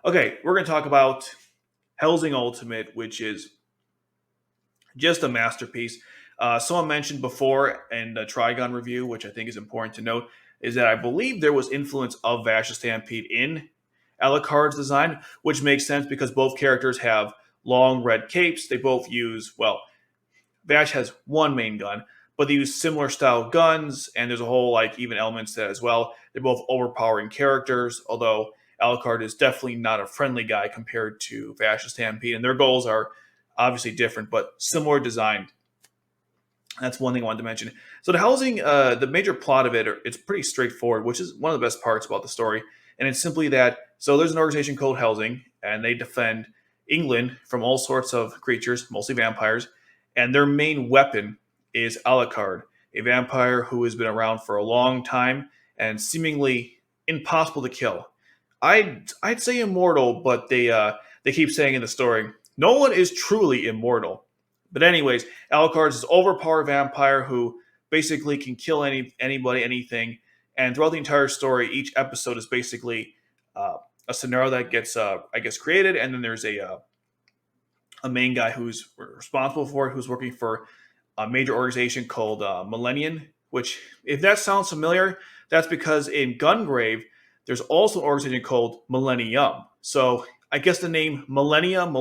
Okay, we're going to talk about Hellsing Ultimate, which is just a masterpiece. Someone mentioned before in the Trigon review, which I think is important to note, is that I believe there was influence of Vash the Stampede in Alucard's design, which makes sense because both characters have long red capes. They both use, well, Vash has one main gun, but they use similar style guns, and there's a whole like even elements to that as well. They're both overpowering characters, although Alucard is definitely not a friendly guy compared to Vash the Stampede, and their goals are obviously different, but similar design. That's one thing I wanted to mention. So the housing, the major plot of it, it's pretty straightforward, which is one of the best parts about the story. And it's simply that so there's an organization called Helsing, and they defend England from all sorts of creatures, mostly vampires. And their main weapon is Alucard, a vampire who has been around for a long time and seemingly impossible to kill. I'd say immortal, but they keep saying in the story, no one is truly immortal. But anyways, Alucard is this overpowered vampire who basically can kill anybody, anything. And throughout the entire story, each episode is basically a scenario that gets, I guess, created, and then there's a main guy who's responsible for it, who's working for a major organization called Millennium. Which, if that sounds familiar, that's because in Gungrave, there's also an organization called Millennium. So I guess the name Millennium,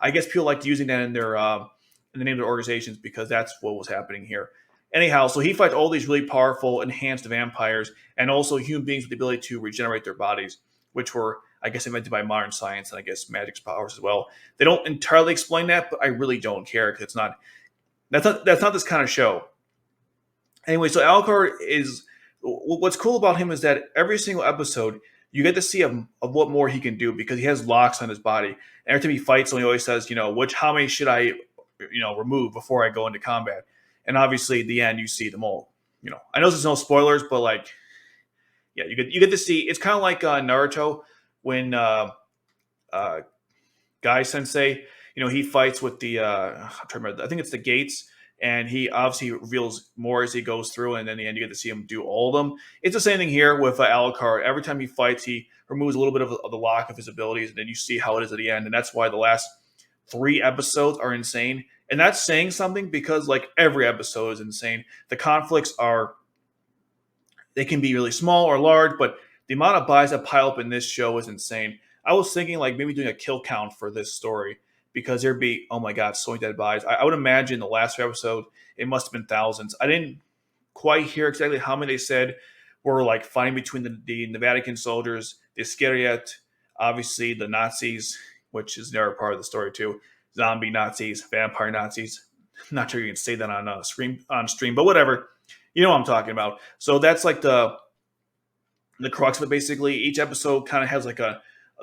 I guess people like using that in the name of their organizations because that's what was happening here. Anyhow, so he fights all these really powerful, enhanced vampires and also human beings with the ability to regenerate their bodies, which were, I guess, invented by modern science and I guess magic's powers as well. They don't entirely explain that, but I really don't care because it's not that's not this kind of show. Anyway, so Alucard is what's cool about him is that every single episode you get to see him of what more he can do because he has locks on his body. Every time he fights, he always says, how many should I, remove before I go into combat? And obviously, at the end, you see them all. I know there's no spoilers, but like, yeah, you get to see. It's kind of like Naruto when Guy Sensei, he fights with the I'm trying to remember. I think it's the gates, and he obviously reveals more as he goes through, and then in the end you get to see him do all of them. It's the same thing here with Alucard. Every time he fights, he removes a little bit of the lock of his abilities, and then you see how it is at the end, and that's why the last 3 episodes are insane. And that's saying something because like every episode is insane. The conflicts they can be really small or large, but the amount of buys that pile up in this show is insane. I was thinking like maybe doing a kill count for this story because there'd be, oh my god, so many dead buys. I would imagine the last episode it must have been thousands. I didn't quite hear exactly how many they said were like fighting between the Vatican soldiers, the Iscariot, obviously the Nazis, which is never part of the story too. Zombie Nazis, vampire Nazis. I'm not sure you can say that on stream, but whatever. You know what I'm talking about. So that's like the crux of it. Basically, each episode kind of has like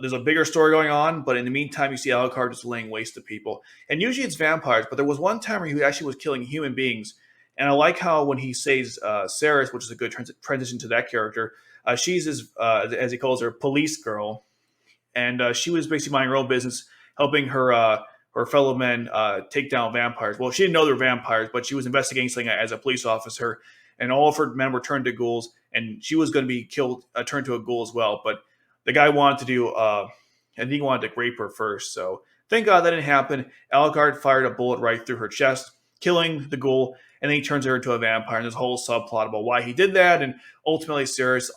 there's a bigger story going on, but in the meantime, you see Alucard just laying waste to people. And usually it's vampires, but there was one time where he actually was killing human beings. And I like how when he says Ceres, which is a good transition to that character, she's his, as he calls her, police girl. And she was basically minding her own business, helping her fellow men take down vampires. Well, she didn't know they were vampires, but she was investigating something as a police officer. And all of her men were turned to ghouls, and she was going to be killed, turned to a ghoul as well. But the guy wanted to do, I think he wanted to rape her first. So thank God that didn't happen. Alucard fired a bullet right through her chest, killing the ghoul, and then he turns her into a vampire. And there's a whole subplot about why he did that, and ultimately Ceres'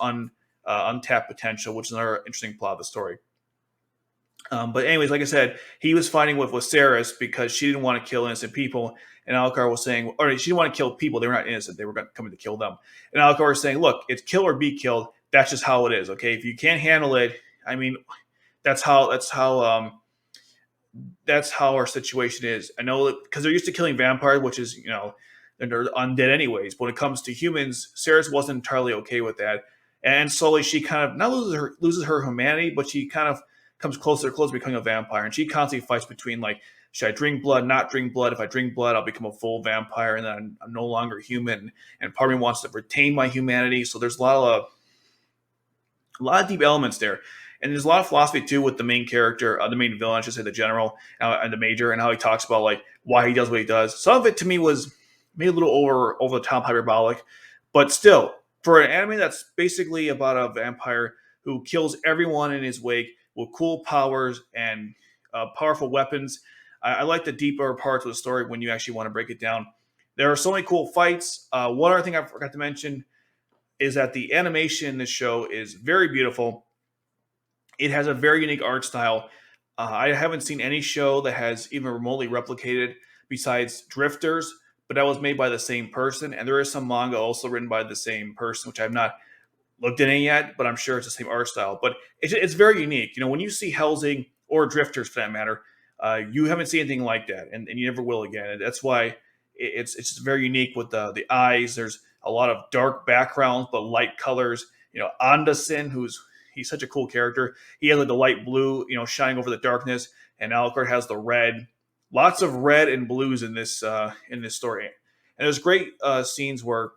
untapped potential, which is another interesting plot of the story. But anyways, like I said, he was fighting with Ceres because she didn't want to kill innocent people. And Alucard was saying, or she didn't want to kill people. They were not innocent. They were coming to kill them. And Alucard was saying, look, it's kill or be killed. That's just how it is. Okay. If you can't handle it, I mean, that's how our situation is. I know because they're used to killing vampires, which is, they're undead anyways. But when it comes to humans, Ceres wasn't entirely okay with that. And slowly she kind of not loses her humanity, but she kind of comes closer to becoming a vampire. And she constantly fights between like, should I drink blood, not drink blood? If I drink blood, I'll become a full vampire and then I'm no longer human. And part of me wants to retain my humanity. So there's a lot of deep elements there. And there's a lot of philosophy too with the main character, the main villain, I should say, the general and the major, and how he talks about like why he does what he does. Some of it to me was maybe a little over the top hyperbolic, but still, for an anime that's basically about a vampire who kills everyone in his wake, with cool powers and powerful weapons. I like the deeper parts of the story when you actually want to break it down. There are so many cool fights. One other thing I forgot to mention is that the animation in this show is very beautiful. It has a very unique art style. I haven't seen any show that has even remotely replicated besides Drifters, but that was made by the same person. And there is some manga also written by the same person, which I've not looked at any yet, but I'm sure it's the same art style. But it's very unique. When you see Hellsing or Drifters for that matter, you haven't seen anything like that, and you never will again. And that's why it's just very unique with the eyes. There's a lot of dark backgrounds, but light colors. Anderson, he's such a cool character. He has like the light blue, shining over the darkness, and Alucard has the red. Lots of red and blues in this story, and there's great scenes where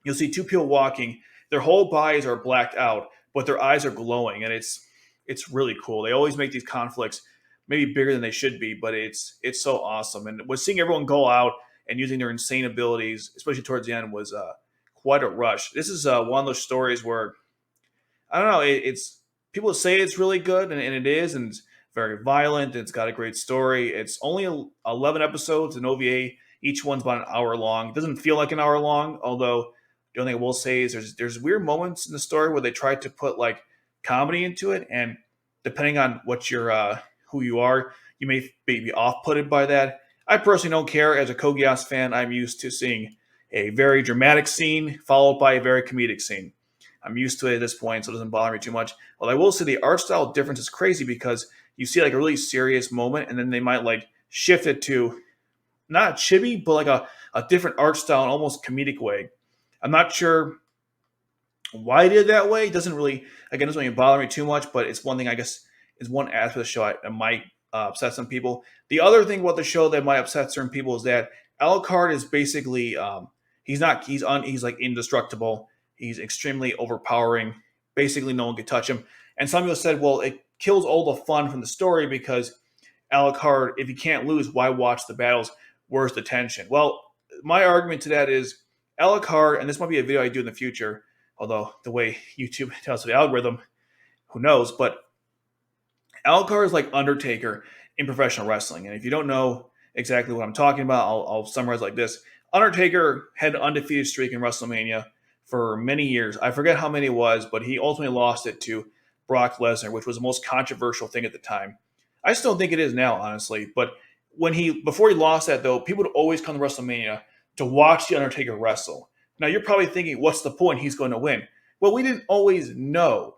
you'll see two people walking. Their whole bodies are blacked out, but their eyes are glowing, and it's really cool. They always make these conflicts maybe bigger than they should be, but it's so awesome. And with seeing everyone go out and using their insane abilities, especially towards the end, was quite a rush. This is one of those stories where I don't know. It's people say it's really good, and it is, and it's very violent. It's got a great story. It's only 11 episodes, an OVA. Each one's about an hour long. It doesn't feel like an hour long, although the only thing I will say is there's weird moments in the story where they try to put like comedy into it, and depending on what your who you are, you may be off-putted by that. I personally don't care. As a Geass fan, I'm used to seeing a very dramatic scene followed by a very comedic scene. I'm used to it at this point, so it doesn't bother me too much. Well, I will say the art style difference is crazy because you see like a really serious moment, and then they might like shift it to not chibi, but like a different art style, and almost comedic way. I'm not sure why I did it that way. It doesn't really bother me too much, but it's one thing I guess is one aspect of the show that might upset some people. The other thing about the show that might upset certain people is that Alucard is basically he's like indestructible. He's extremely overpowering. Basically, no one can touch him. And some people said, well, it kills all the fun from the story because Alucard, if he can't lose, why watch the battles? Where's the tension? Well, my argument to that is Alucard, and this might be a video I do in the future, although the way YouTube tells the algorithm, who knows, but Alucard is like Undertaker in professional wrestling. And if you don't know exactly what I'm talking about, I'll summarize like this. Undertaker had an undefeated streak in WrestleMania for many years. I forget how many it was, but he ultimately lost it to Brock Lesnar, which was the most controversial thing at the time. I still think it is now, honestly. But before he lost that, though, people would always come to WrestleMania to watch the Undertaker wrestle. Now you're probably thinking, what's the point? He's going to win. Well, we didn't always know,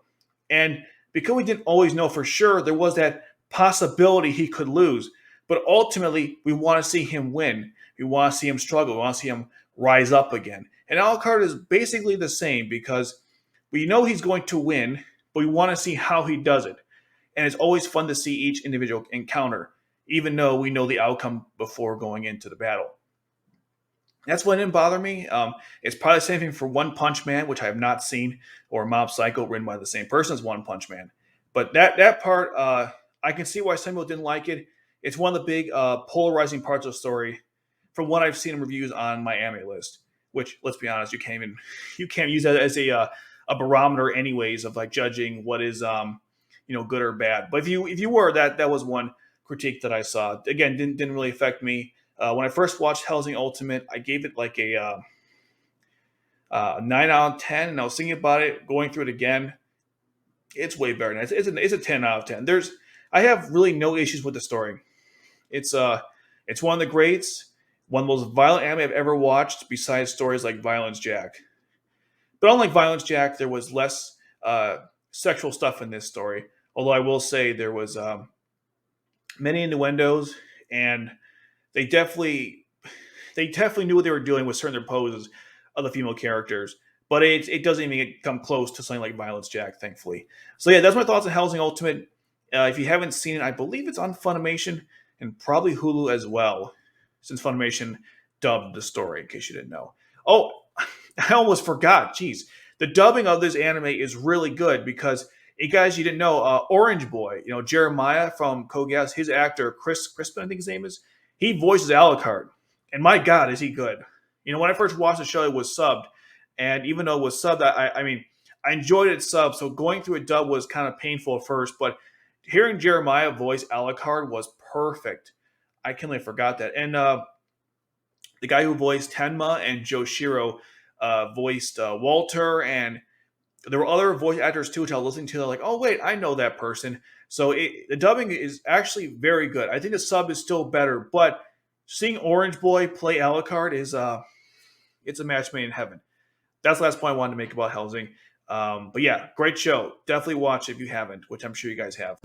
and because we didn't always know for sure, there was that possibility he could lose. But ultimately, we want to see him win. We want to see him struggle. We want to see him rise up again. And Alucard is basically the same because we know he's going to win, but we want to see how he does it. And it's always fun to see each individual encounter, even though we know the outcome before going into the battle. That's what didn't bother me. It's probably the same thing for One Punch Man, which I have not seen, or Mob Psycho, written by the same person as One Punch Man. But that part, I can see why some people didn't like it. It's one of the big polarizing parts of the story from what I've seen in reviews on my anime list. Which, let's be honest, you can't use that as a barometer, anyways, of like judging what is good or bad. But if you were, that was one critique that I saw. Again, didn't really affect me. When I first watched Hellsing Ultimate, I gave it like a 9 out of 10, and I was thinking about it, going through it again. It's way better. It's a 10 out of 10. I have really no issues with the story. It's one of the greats, one of the most violent anime I've ever watched, besides stories like Violence Jack. But unlike Violence Jack, there was less sexual stuff in this story. Although I will say there was many innuendos, and they definitely knew what they were doing with certain poses of the female characters. But it doesn't even come close to something like Violence Jack, thankfully. So yeah, that's my thoughts on Hellsing Ultimate. If you haven't seen it, I believe it's on Funimation and probably Hulu as well, since Funimation dubbed the story, in case you didn't know. Oh, I almost forgot. Jeez. The dubbing of this anime is really good because, guys, you didn't know, Orange Boy, Jeremiah from Geass, his actor, Chris Crispin, I think his name is, he voices Alucard. And my God, is he good. When I first watched the show, it was subbed. And even though it was subbed, I mean, I enjoyed it sub, so going through a dub was kind of painful at first, but hearing Jeremiah voice Alucard was perfect. I completely forgot that. And the guy who voiced Tenma and Joshiro voiced Walter, and there were other voice actors too, which I was listening to. They're like, oh wait, I know that person. So the dubbing is actually very good. I think the sub is still better, but seeing Orange Boy play Alucard is it's a match made in heaven. That's the last point I wanted to make about Hellsing. But yeah, great show. Definitely watch it if you haven't, which I'm sure you guys have.